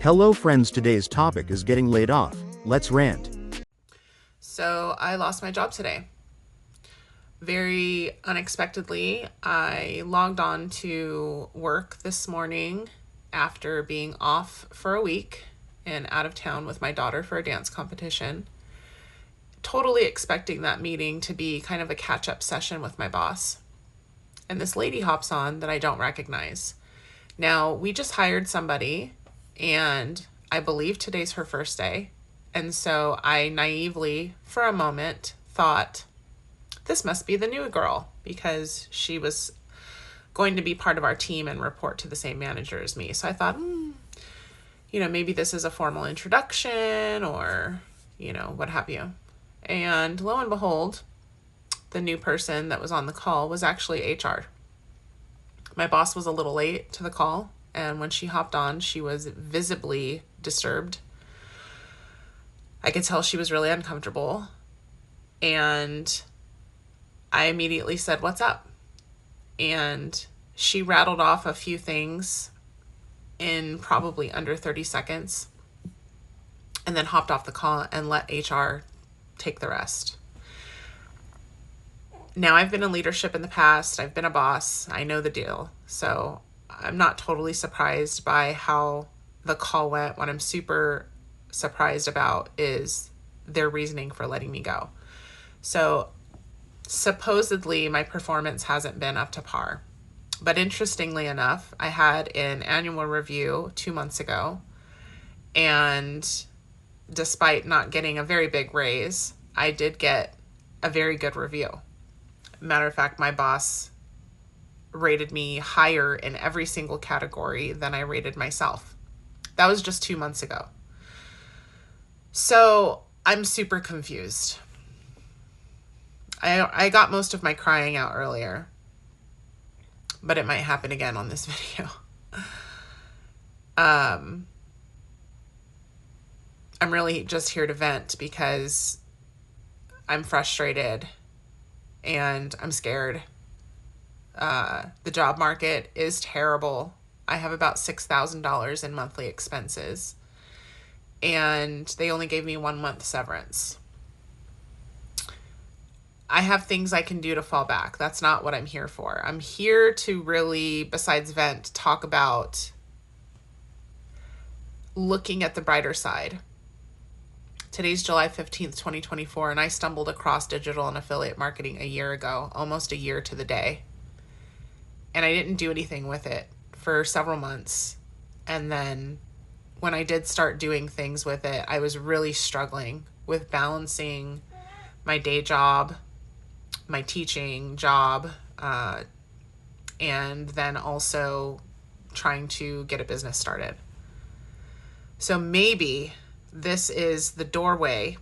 Hello friends, today's topic is getting laid off. Let's rant. So I lost my job today. Very unexpectedly, I logged on to work this morning after being off for a week and out of town with my daughter for a dance competition. Totally expecting that meeting to be kind of a catch up session with my boss. And this lady hops on that I don't recognize. Now, we just hired somebody, and I believe today's her first day. And so I naively, for a moment, thought, this must be the new girl because she was going to be part of our team and report to the same manager as me. So I thought, maybe this is a formal introduction or, what have you. And lo and behold, the new person that was on the call was actually HR. My boss was a little late to the call, and when she hopped on, she was visibly disturbed. I could tell she was really uncomfortable, and I immediately said, "What's up?" And she rattled off a few things in probably under 30 seconds and then hopped off the call and let HR take the rest. Now, I've been in leadership in the past. I've been a boss. I know the deal. So I'm not totally surprised by how the call went. What I'm super surprised about is their reasoning for letting me go. So supposedly my performance hasn't been up to par. But interestingly enough, I had an annual review 2 months ago. And despite not getting a very big raise, I did get a very good review. Matter of fact, my boss rated me higher in every single category than I rated myself. That was just 2 months ago. So I'm super confused. I got most of my crying out earlier, but it might happen again on this video. I'm really just here to vent because I'm frustrated and I'm scared. The job market is terrible. I have about $6,000 in monthly expenses, and they only gave me 1 month severance. I have things I can do to fall back. That's not what I'm here for. I'm here to really, besides vent, talk about looking at the brighter side. Today's July 15th, 2024, and I stumbled across digital and affiliate marketing a year ago, almost a year to the day. And I didn't do anything with it for several months. And then when I did start doing things with it, I was really struggling with balancing my day job, my teaching job, and then also trying to get a business started. So maybe this is the doorway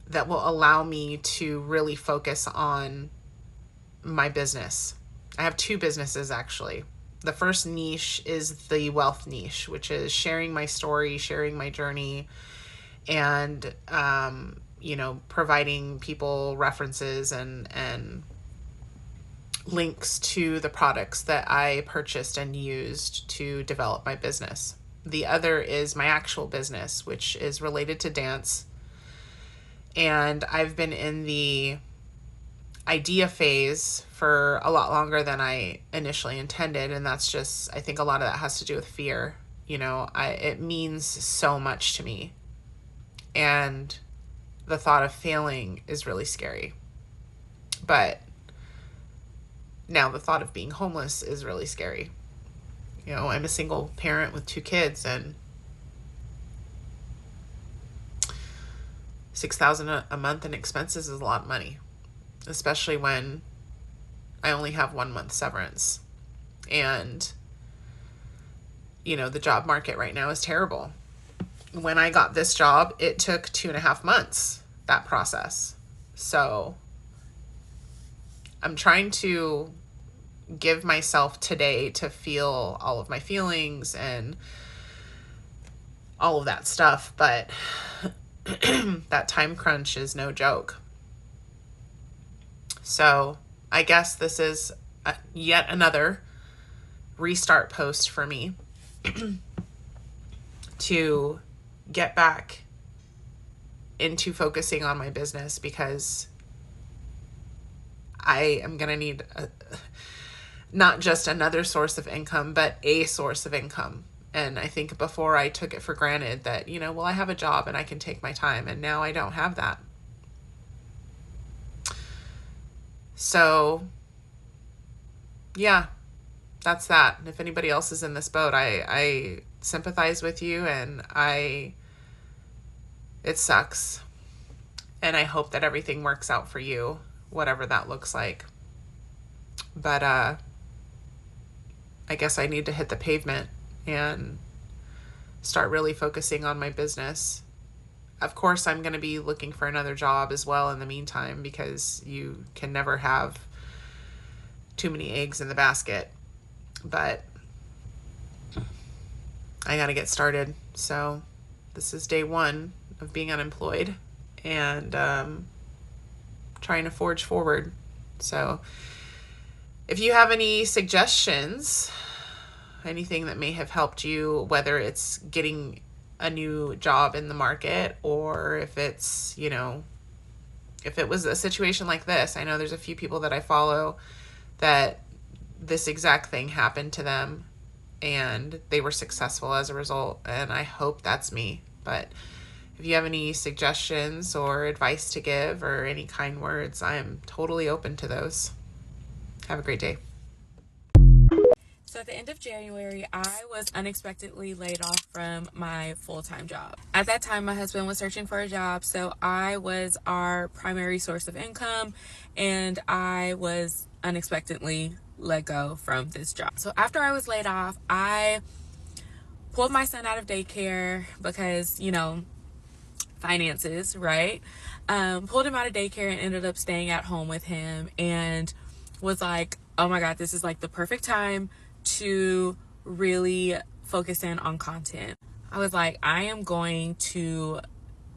that will allow me to really focus on my business. I have 2 businesses, actually. The first niche is the wealth niche, which is sharing my story, sharing my journey, and providing people references and links to the products that I purchased and used to develop my business. The other is my actual business, which is related to dance. And I've been in the idea phase for a lot longer than I initially intended. And that's just, I think a lot of that has to do with fear. It means so much to me. And the thought of failing is really scary. But now the thought of being homeless is really scary. I'm a single parent with 2 kids, and $6,000 a month in expenses is a lot of money, especially when I only have 1 month severance. And, the job market right now is terrible. When I got this job, it took 2.5 months, that process. So I'm trying to give myself today to feel all of my feelings and all of that stuff, but that time crunch is no joke. So I guess this is yet another restart post for me. to get back into focusing on my business, because I am going to need not just another source of income, but a source of income. And I think before I took it for granted that, well, I have a job and I can take my time, and now I don't have that. So, yeah, that's that. If anybody else is in this boat, I sympathize with you, and it sucks. And I hope that everything works out for you, whatever that looks like. But I guess I need to hit the pavement and start really focusing on my business. Of course, I'm going to be looking for another job as well in the meantime, because you can never have too many eggs in the basket. But I got to get started. So this is day 1 of being unemployed and trying to forge forward. So if you have any suggestions, anything that may have helped you, whether it's getting a new job in the market, or if it's, if it was a situation like this, I know there's a few people that I follow that this exact thing happened to them and they were successful as a result. And I hope that's me. But if you have any suggestions or advice to give or any kind words, I am totally open to those. Have a great day. So at the end of January, I was unexpectedly laid off from my full-time job. At that time, my husband was searching for a job, so I was our primary source of income, and I was unexpectedly let go from this job. So after I was laid off, I pulled my son out of daycare because, finances, right? Pulled him out of daycare and ended up staying at home with him, and was like, oh my God, this is like the perfect time to really focus in on content. I was like, I am going to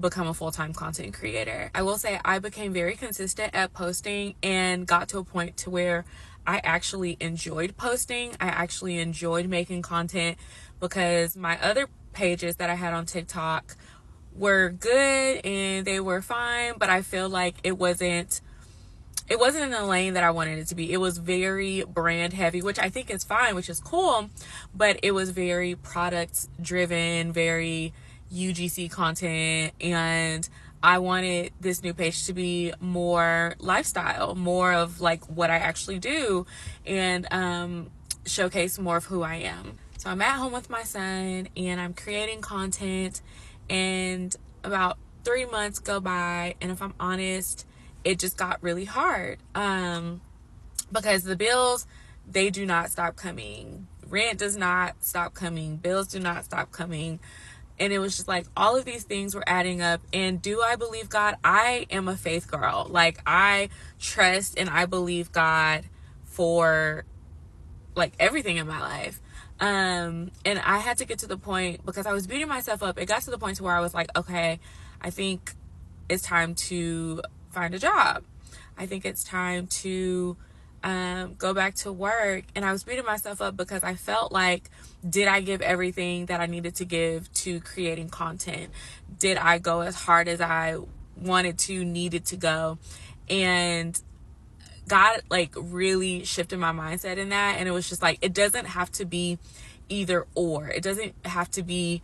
become a full-time content creator. I will say I became very consistent at posting and got to a point to where I actually enjoyed posting. I actually enjoyed making content, because my other pages that I had on TikTok were good and they were fine, but I feel like it wasn't in the lane that I wanted it to be. It was very brand heavy, which I think is fine, which is cool, but it was very product driven, very UGC content, and I wanted this new page to be more lifestyle, more of like what I actually do, and showcase more of who I am. So I'm at home with my son and I'm creating content, and about 3 months go by, and if I'm honest, it just got really hard, because the bills, they do not stop coming. Rent does not stop coming. Bills do not stop coming. And it was just like all of these things were adding up. And do I believe God? I am a faith girl. Like, I trust and I believe God for like everything in my life. And I had to get to the point, because I was beating myself up. It got to the point to where I was like, okay, I think it's time to find a job. I think it's time to go back to work. And I was beating myself up because I felt like, did I give everything that I needed to give to creating content? Did I go as hard as I needed to go? And God like really shifted my mindset in that. And it was just like, it doesn't have to be either or. It doesn't have to be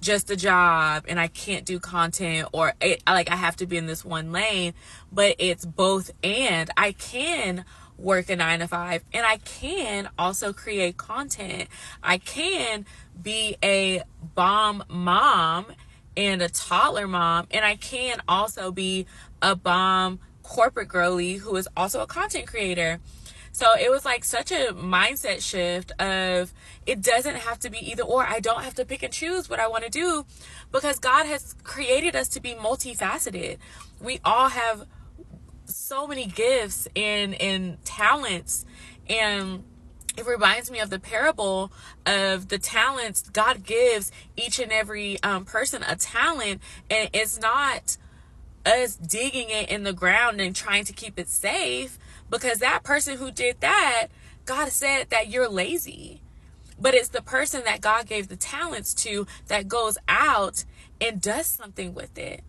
just a job and I can't do content, or I have to be in this one lane, but it's both. And I can work a 9-to-5 and I can also create content. I can be a bomb mom and a toddler mom, and I can also be a bomb corporate girly who is also a content creator. So it was like such a mindset shift of, it doesn't have to be either or. I don't have to pick and choose what I want to do, because God has created us to be multifaceted. We all have so many gifts and talents. And it reminds me of the parable of the talents. God gives each and every person a talent, and it's not us digging it in the ground and trying to keep it safe, because that person who did that, God said that you're lazy. but it's the person that God gave the talents to that goes out and does something with it.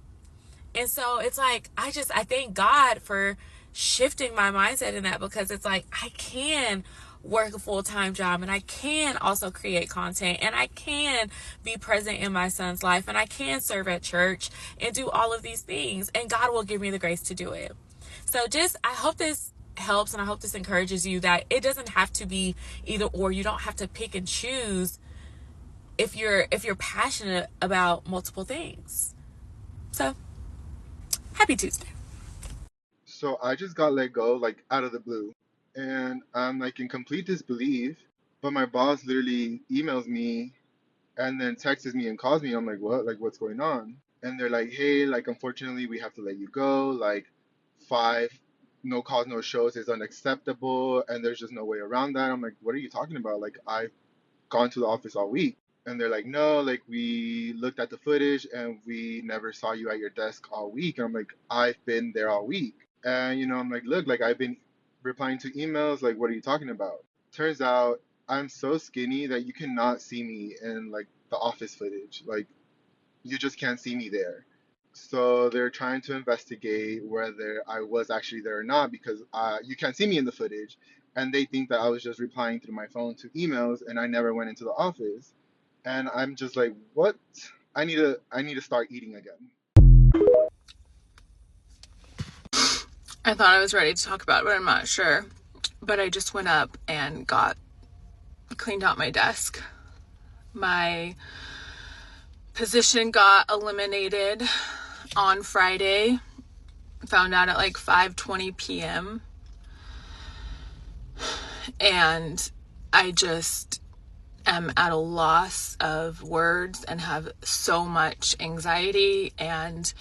And so it's like, I thank God for shifting my mindset in that, because it's like, I can work a full-time job, and I can also create content, and I can be present in my son's life, and I can serve at church and do all of these things, and God will give me the grace to do it. So I hope this helps, and I hope this encourages you that it doesn't have to be either or. You don't have to pick and choose if you're passionate about multiple things. So happy Tuesday. So I just got let go, like out of the blue. And I'm like in complete disbelief. But my boss literally emails me and then texts me and calls me. I'm like, what? Like, what's going on? And they're like, hey, like, unfortunately, we have to let you go. Like, 5 no calls, no shows is unacceptable. And there's just no way around that. I'm like, what are you talking about? Like, I've gone to the office all week. And they're like, no, like, we looked at the footage and we never saw you at your desk all week. And I'm like, I've been there all week. And, I'm like, look, like, I've been replying to emails. Like, what are you talking about? Turns out I'm so skinny that you cannot see me in, like, the office footage. Like, you just can't see me there. So they're trying to investigate whether I was actually there or not, because you can't see me in the footage. And they think that I was just replying through my phone to emails and I never went into the office. And I'm just like, what? I need to start eating again. I thought I was ready to talk about it, but I'm not sure. But I just went up and cleaned out my desk. My position got eliminated on Friday. Found out at like 5:20 p.m. And I just am at a loss of words and have so much anxiety. And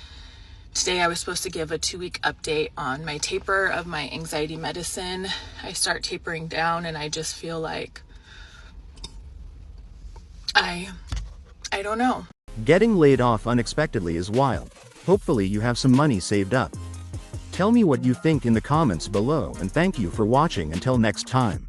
today I was supposed to give a 2-week update on my taper of my anxiety medicine. I start tapering down and I just feel like I don't know. Getting laid off unexpectedly is wild. Hopefully you have some money saved up. Tell me what you think in the comments below, and thank you for watching until next time.